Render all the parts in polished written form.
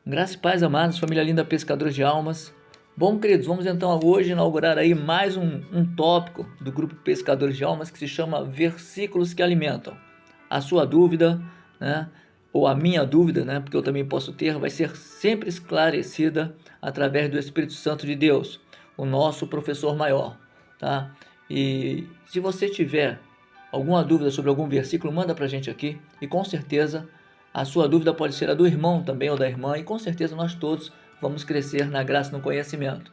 Graça e paz, amados, família linda, pescadores de almas. Bom, queridos, vamos então hoje inaugurar aí mais um tópico do grupo Pescadores de Almas que se chama Versículos que Alimentam. A sua dúvida, né, ou a minha dúvida, né, porque eu também posso ter, vai ser sempre esclarecida através do Espírito Santo de Deus, o nosso professor maior, tá? E se você tiver alguma dúvida sobre algum versículo, manda pra gente aqui e com certeza a sua dúvida pode ser a do irmão também ou da irmã, e com certeza nós todos vamos crescer na graça e no conhecimento.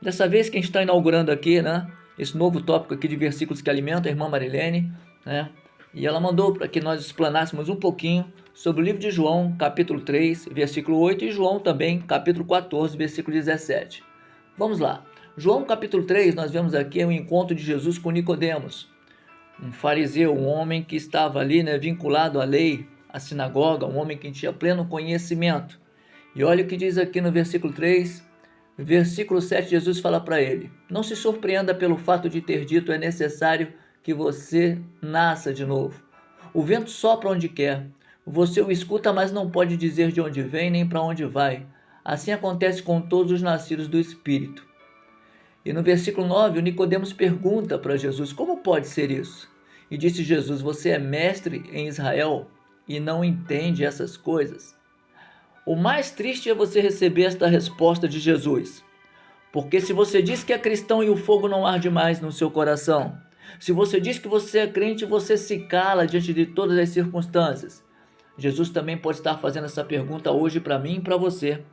Dessa vez, quem está inaugurando aqui, né, esse novo tópico aqui de versículos que alimentam, a irmã Marilene, né, e ela mandou para que nós explanássemos um pouquinho sobre o livro de João, capítulo 3, versículo 8, e João também, capítulo 14, versículo 17. Vamos lá. João, capítulo 3, nós vemos aqui o encontro de Jesus com Nicodemos, um fariseu, um homem que estava ali, né, vinculado à lei, à sinagoga, um homem que tinha pleno conhecimento. E olha o que diz aqui no versículo 3, versículo 7, Jesus fala para ele: não se surpreenda pelo fato de ter dito é necessário que você nasça de novo. O vento sopra onde quer, você o escuta, mas não pode dizer de onde vem nem para onde vai. Assim acontece com todos os nascidos do Espírito. E no versículo 9, o Nicodemos pergunta para Jesus: como pode ser isso? E disse Jesus: você é mestre em Israel e não entende essas coisas? O mais triste é você receber esta resposta de Jesus. Porque se você diz que é cristão e o fogo não arde mais no seu coração, se você diz que você é crente, você se cala diante de todas as circunstâncias. Jesus também pode estar fazendo essa pergunta hoje para mim e para você.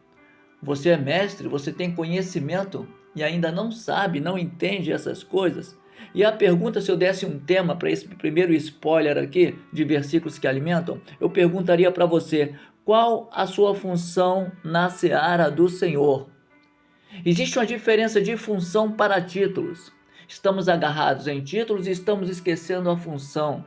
Você é mestre, você tem conhecimento e ainda não sabe, não entende essas coisas? E a pergunta, se eu desse um tema para esse primeiro spoiler aqui, de versículos que alimentam, eu perguntaria para você: qual a sua função na seara do Senhor? Existe uma diferença de função para títulos. Estamos agarrados em títulos e estamos esquecendo a função.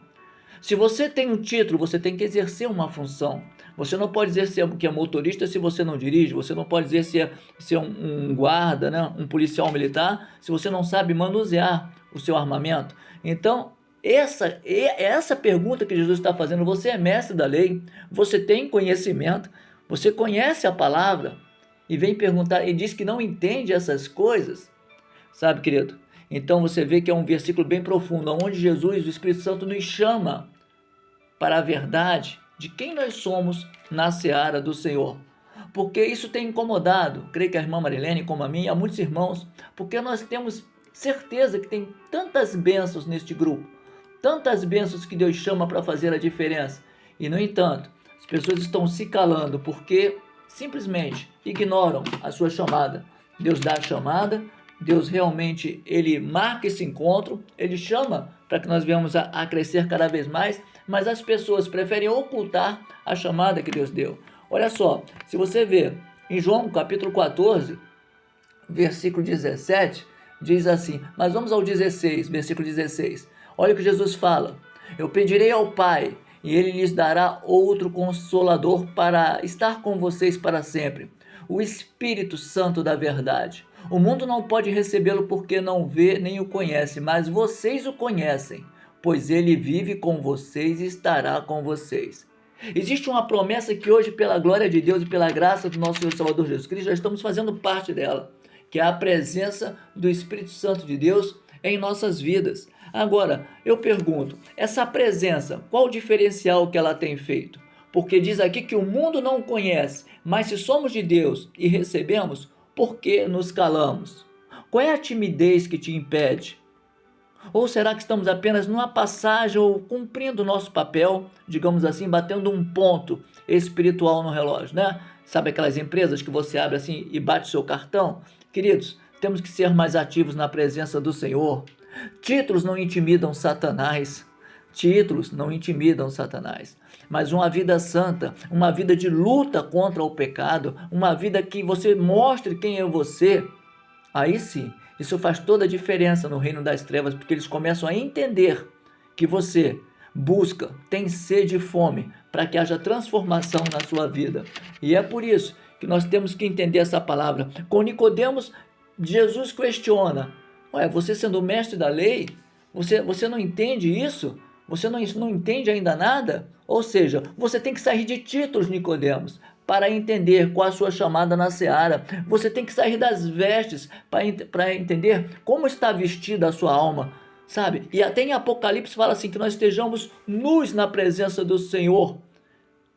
Se você tem um título, você tem que exercer uma função. Você não pode dizer que é motorista se você não dirige. Você não pode dizer se é um guarda, né? Um policial militar, se você não sabe manusear o seu armamento. Então, essa pergunta que Jesus está fazendo: você é mestre da lei, você tem conhecimento, você conhece a palavra, e vem perguntar e diz que não entende essas coisas, sabe, querido? Então você vê que é um versículo bem profundo, onde Jesus, o Espírito Santo, nos chama para a verdade de quem nós somos na seara do Senhor. Porque isso tem incomodado, creio que a irmã Marilene, como a mim, a muitos irmãos, porque nós temos certeza que tem tantas bênçãos neste grupo, tantas bênçãos que Deus chama para fazer a diferença. E, no entanto, as pessoas estão se calando porque simplesmente ignoram a sua chamada. Deus dá a chamada, Deus realmente ele marca esse encontro, ele chama para que nós venhamos a crescer cada vez mais, mas as pessoas preferem ocultar a chamada que Deus deu. Olha só, se você ver em João capítulo 14, versículo 17, diz assim, mas vamos ao 16, versículo 16. Olha o que Jesus fala: eu pedirei ao Pai e ele lhes dará outro consolador para estar com vocês para sempre, o Espírito Santo da verdade. O mundo não pode recebê-lo porque não vê nem o conhece, mas vocês o conhecem, pois ele vive com vocês e estará com vocês. Existe uma promessa que hoje, pela glória de Deus e pela graça do nosso Senhor e Salvador Jesus Cristo, já estamos fazendo parte dela, que é a presença do Espírito Santo de Deus em nossas vidas. Agora, eu pergunto, essa presença, qual o diferencial que ela tem feito? Porque diz aqui que o mundo não conhece, mas se somos de Deus e recebemos, por que nos calamos? Qual é a timidez que te impede? Ou será que estamos apenas numa passagem ou cumprindo o nosso papel, digamos assim, batendo um ponto espiritual no relógio, né? Sabe aquelas empresas que você abre assim e bate seu cartão? Queridos, temos que ser mais ativos na presença do Senhor. Títulos não intimidam Satanás. Títulos não intimidam Satanás. Mas uma vida santa, uma vida de luta contra o pecado, uma vida que você mostre quem é você, aí sim, isso faz toda a diferença no reino das trevas, porque eles começam a entender que você busca, tem sede e fome para que haja transformação na sua vida. E é por isso que nós temos que entender essa palavra. Com Nicodemos, Jesus questiona: ué, você sendo o mestre da lei, você não entende isso? Você não entende ainda nada? Ou seja, você tem que sair de títulos, Nicodemos, para entender qual a sua chamada na seara. Você tem que sair das vestes para entender como está vestida a sua alma, sabe? E até em Apocalipse fala assim, que nós estejamos nus na presença do Senhor,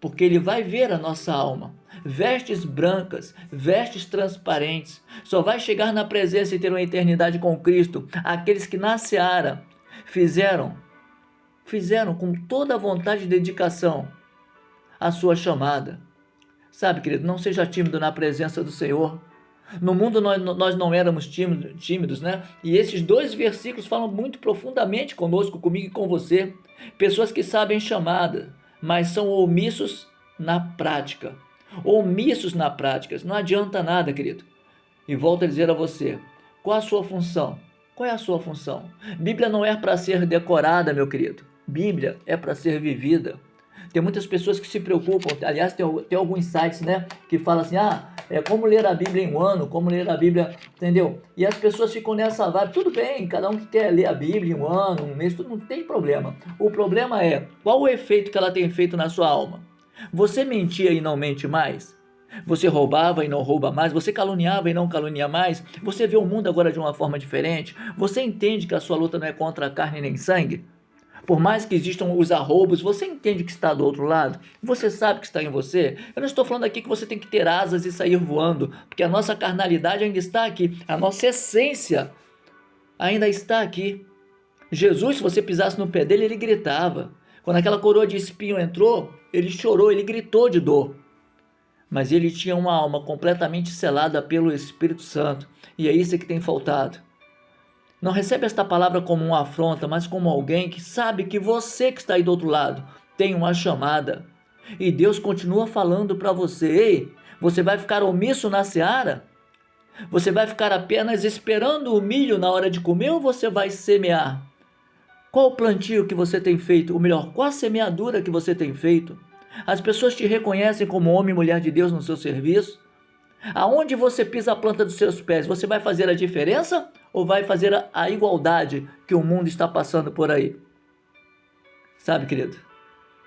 porque Ele vai ver a nossa alma. Vestes brancas, vestes transparentes. Só vai chegar na presença e ter uma eternidade com Cristo aqueles que na seara fizeram com toda a vontade e dedicação a sua chamada. Sabe, querido, não seja tímido na presença do Senhor. No mundo nós não éramos tímidos, né? E esses 2 versículos falam muito profundamente conosco, comigo e com você. Pessoas que sabem chamada, mas são omissos na prática. Omissos na prática. Isso não adianta nada, querido. E volto a dizer a você, qual a sua função? Qual é a sua função? Bíblia não é para ser decorada, meu querido. Bíblia é para ser vivida. Tem muitas pessoas que se preocupam, aliás, tem alguns sites, né, que falam assim, como ler a Bíblia em um ano, como ler a Bíblia, entendeu? E as pessoas ficam nessa vibe, tudo bem, cada um que quer ler a Bíblia em um ano, um mês, tudo, não tem problema. O problema é, qual o efeito que ela tem feito na sua alma? Você mentia e não mente mais? Você roubava e não rouba mais? Você caluniava e não calunia mais? Você vê o mundo agora de uma forma diferente? Você entende que a sua luta não é contra a carne nem sangue? Por mais que existam os arroubos, você entende que está do outro lado? Você sabe que está em você? Eu não estou falando aqui que você tem que ter asas e sair voando, porque a nossa carnalidade ainda está aqui, a nossa essência ainda está aqui. Jesus, se você pisasse no pé dele, ele gritava. Quando aquela coroa de espinho entrou, ele chorou, ele gritou de dor. Mas ele tinha uma alma completamente selada pelo Espírito Santo, e é isso que tem faltado. Não recebe esta palavra como uma afronta, mas como alguém que sabe que você que está aí do outro lado tem uma chamada. E Deus continua falando para você, ei, você vai ficar omisso na seara? Você vai ficar apenas esperando o milho na hora de comer ou você vai semear? Qual o plantio que você tem feito? Ou melhor, qual a semeadura que você tem feito? As pessoas te reconhecem como homem e mulher de Deus no seu serviço? Aonde você pisa a planta dos seus pés, você vai fazer a diferença ou vai fazer a igualdade que o mundo está passando por aí? Sabe, querido?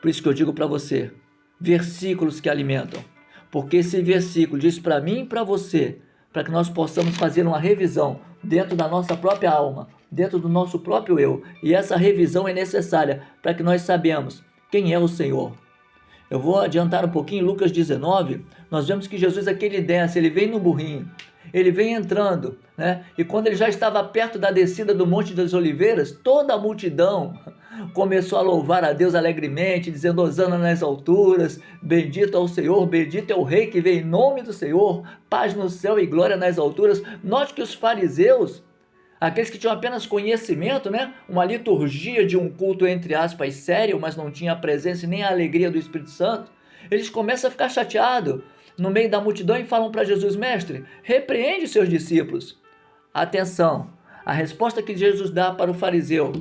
Por isso que eu digo para você, versículos que alimentam. Porque esse versículo diz para mim e para você, para que nós possamos fazer uma revisão dentro da nossa própria alma, dentro do nosso próprio eu. E essa revisão é necessária para que nós sabemos quem é o Senhor. Eu vou adiantar um pouquinho, Lucas 19, nós vemos que Jesus aqui ele desce, ele vem no burrinho, ele vem entrando, né? E quando ele já estava perto da descida do Monte das Oliveiras, toda a multidão começou a louvar a Deus alegremente, dizendo, hosana nas alturas, bendito é o Senhor, bendito é o Rei que vem em nome do Senhor, paz no céu e glória nas alturas. Note que os fariseus, aqueles que tinham apenas conhecimento, né? Uma liturgia de um culto, entre aspas, sério, mas não tinha a presença e nem a alegria do Espírito Santo, eles começam a ficar chateados no meio da multidão e falam para Jesus, mestre, repreende seus discípulos. Atenção, a resposta que Jesus dá para o fariseu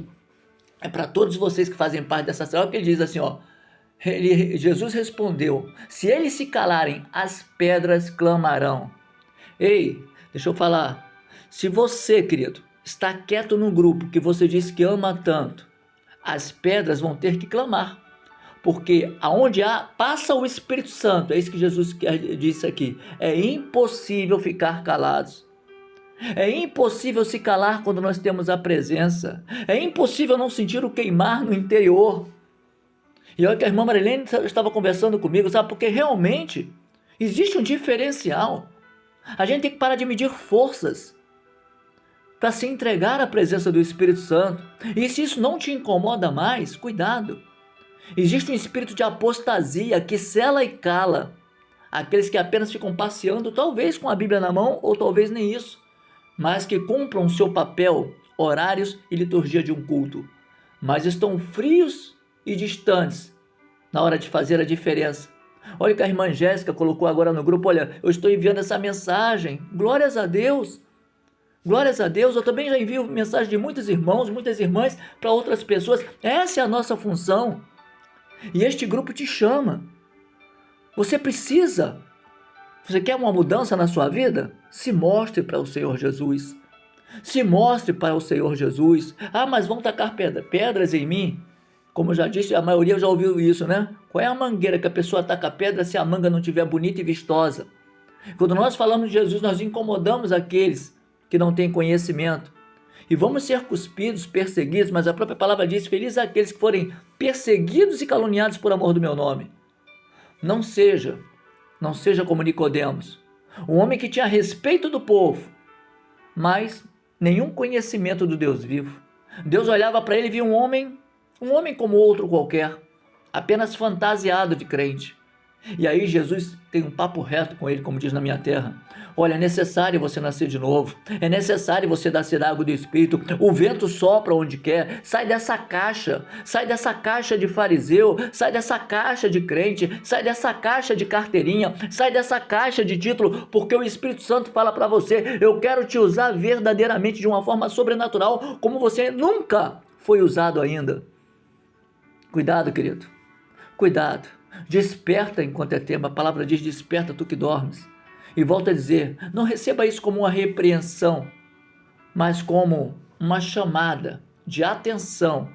é para todos vocês que fazem parte dessa célula, que ele diz assim, Jesus respondeu, se eles se calarem, as pedras clamarão. Ei, deixa eu falar, se você, querido, está quieto no grupo que você diz que ama tanto, as pedras vão ter que clamar, porque aonde passa o Espírito Santo, é isso que Jesus disse aqui, é impossível ficar calados. É impossível se calar quando nós temos a presença. É impossível não sentir o queimar no interior. E olha que a irmã Marilene estava conversando comigo, sabe? Porque realmente existe um diferencial. A gente tem que parar de medir forças para se entregar à presença do Espírito Santo. E se isso não te incomoda mais, cuidado. Existe um espírito de apostasia que cela e cala aqueles que apenas ficam passeando, talvez com a Bíblia na mão, ou talvez nem isso, mas que cumpram seu papel, horários e liturgia de um culto, mas estão frios e distantes na hora de fazer a diferença. Olha o que a irmã Jéssica colocou agora no grupo, olha, eu estou enviando essa mensagem, glórias a Deus, eu também já envio mensagem de muitos irmãos, muitas irmãs para outras pessoas, essa é a nossa função, e este grupo te chama, você precisa. Você quer uma mudança na sua vida? Se mostre para o Senhor Jesus. Se mostre para o Senhor Jesus. Mas vão tacar pedras em mim. Como eu já disse, a maioria já ouviu isso, né? Qual é a mangueira que a pessoa ataca pedra se a manga não estiver bonita e vistosa? Quando nós falamos de Jesus, nós incomodamos aqueles que não têm conhecimento. E vamos ser cuspidos, perseguidos, mas a própria palavra diz: felizes aqueles que forem perseguidos e caluniados por amor do meu nome. Não seja como Nicodemos, um homem que tinha respeito do povo, mas nenhum conhecimento do Deus vivo. Deus olhava para ele e via um homem como outro qualquer, apenas fantasiado de crente. E aí Jesus tem um papo reto com ele, como diz na minha terra. Olha, é necessário você nascer de novo, é necessário você nascer da água do Espírito, o vento sopra onde quer, sai dessa caixa de fariseu, sai dessa caixa de crente, sai dessa caixa de carteirinha, sai dessa caixa de título, porque o Espírito Santo fala para você: eu quero te usar verdadeiramente de uma forma sobrenatural, como você nunca foi usado ainda. Cuidado, querido, cuidado. Desperta enquanto é tempo. A palavra diz: desperta tu que dormes. E volta a dizer, não receba isso como uma repreensão, mas como uma chamada de atenção,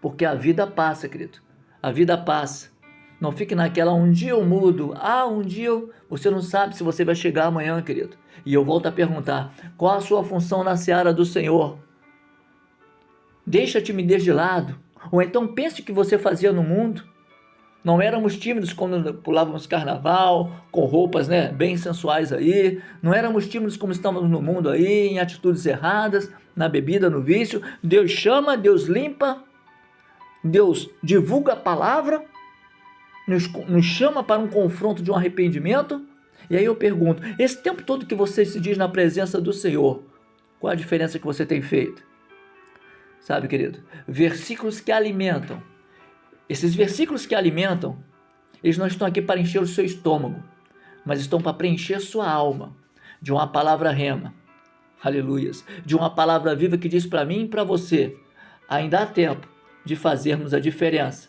porque a vida passa, querido, a vida passa. Não fique naquela: um dia eu mudo, um dia você não sabe se você vai chegar amanhã, querido. E eu volto a perguntar: qual a sua função na seara do Senhor? Deixa a timidez de lado, ou então pense o que você fazia no mundo. Não éramos tímidos quando pulávamos carnaval, com roupas, bem sensuais aí. Não éramos tímidos como estamos no mundo aí, em atitudes erradas, na bebida, no vício. Deus chama, Deus limpa, Deus divulga a palavra, nos chama para um confronto de um arrependimento. E aí eu pergunto: esse tempo todo que você se diz na presença do Senhor, qual a diferença que você tem feito? Sabe, querido, versículos que alimentam. Esses versículos que alimentam, eles não estão aqui para encher o seu estômago, mas estão para preencher sua alma de uma palavra rema, aleluias, de uma palavra viva que diz para mim e para você: ainda há tempo de fazermos a diferença,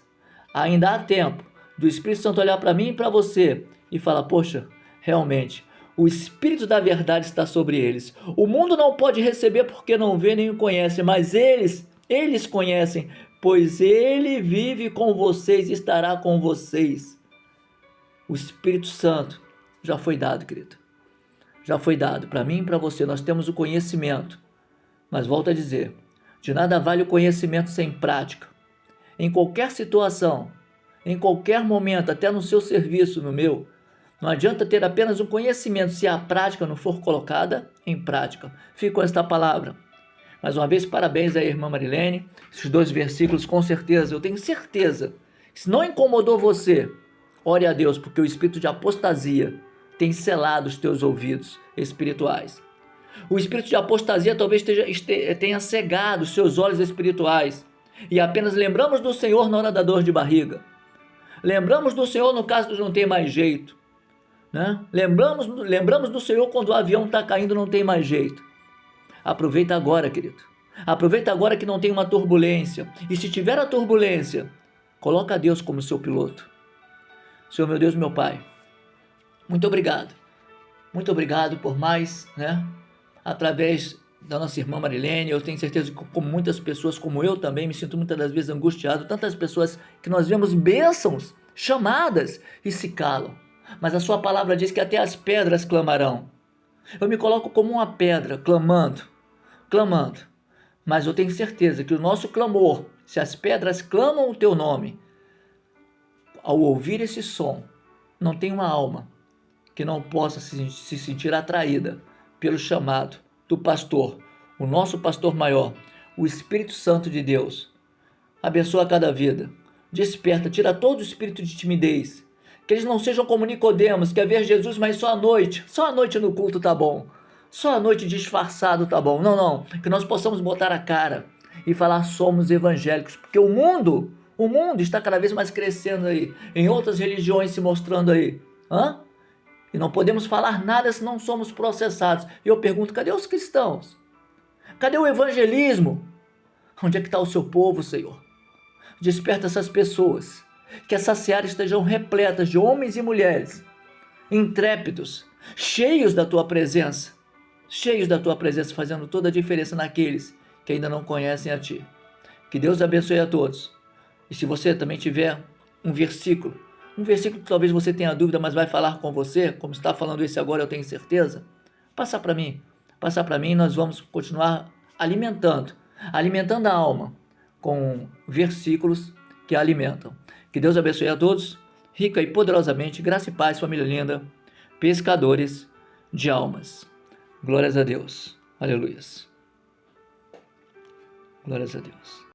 ainda há tempo do Espírito Santo olhar para mim e para você e falar: poxa, realmente, o Espírito da verdade está sobre eles. O mundo não pode receber porque não vê nem o conhece, mas eles conhecem, pois ele vive com vocês e estará com vocês. O Espírito Santo já foi dado, querido. Já foi dado para mim e para você. Nós temos o conhecimento. Mas volto a dizer, de nada vale o conhecimento sem prática. Em qualquer situação, em qualquer momento, até no seu serviço, no meu, não adianta ter apenas um conhecimento se a prática não for colocada em prática. Fico com esta palavra. Mais uma vez, parabéns à irmã Marilene. Esses 2 versículos, com certeza, eu tenho certeza, se não incomodou você, ore a Deus, porque o espírito de apostasia tem selado os teus ouvidos espirituais. O espírito de apostasia talvez tenha cegado os seus olhos espirituais, e apenas lembramos do Senhor na hora da dor de barriga. Lembramos do Senhor no caso de não ter mais jeito, né? Lembramos do Senhor quando o avião está caindo e não tem mais jeito. Aproveita agora, querido. Aproveita agora que não tem uma turbulência. E se tiver a turbulência, coloca Deus como seu piloto. Senhor, meu Deus, meu Pai, muito obrigado. Muito obrigado por mais, através da nossa irmã Marilene. Eu tenho certeza que, como muitas pessoas, como eu também, me sinto muitas das vezes angustiado. Tantas pessoas que nós vemos bênçãos, chamadas e se calam. Mas a sua palavra diz que até as pedras clamarão. Eu me coloco como uma pedra, clamando, mas eu tenho certeza que o nosso clamor, se as pedras clamam o teu nome, ao ouvir esse som, não tem uma alma que não possa se sentir atraída pelo chamado do pastor, o nosso pastor maior, o Espírito Santo de Deus. Abençoa cada vida, desperta, tira todo o espírito de timidez, que eles não sejam como Nicodemos, quer ver Jesus, mas só à noite no culto tá bom, só à noite disfarçado tá bom. Não, que nós possamos botar a cara e falar: somos evangélicos, porque o mundo está cada vez mais crescendo aí, em outras religiões se mostrando aí, e não podemos falar nada se não somos processados. E eu pergunto: cadê os cristãos? Cadê o evangelismo? Onde é que está o seu povo, Senhor? Desperta essas pessoas, que essas searas estejam repletas de homens e mulheres intrépidos, cheios da tua presença, fazendo toda a diferença naqueles que ainda não conhecem a ti. Que Deus abençoe a todos. E se você também tiver um versículo que talvez você tenha dúvida, mas vai falar com você, como está falando esse agora, eu tenho certeza, passa para mim. Passa para mim e nós vamos continuar alimentando a alma com versículos que a alimentam. Que Deus abençoe a todos, rica e poderosamente, graça e paz, família linda, pescadores de almas. Glórias a Deus. Aleluias. Glórias a Deus.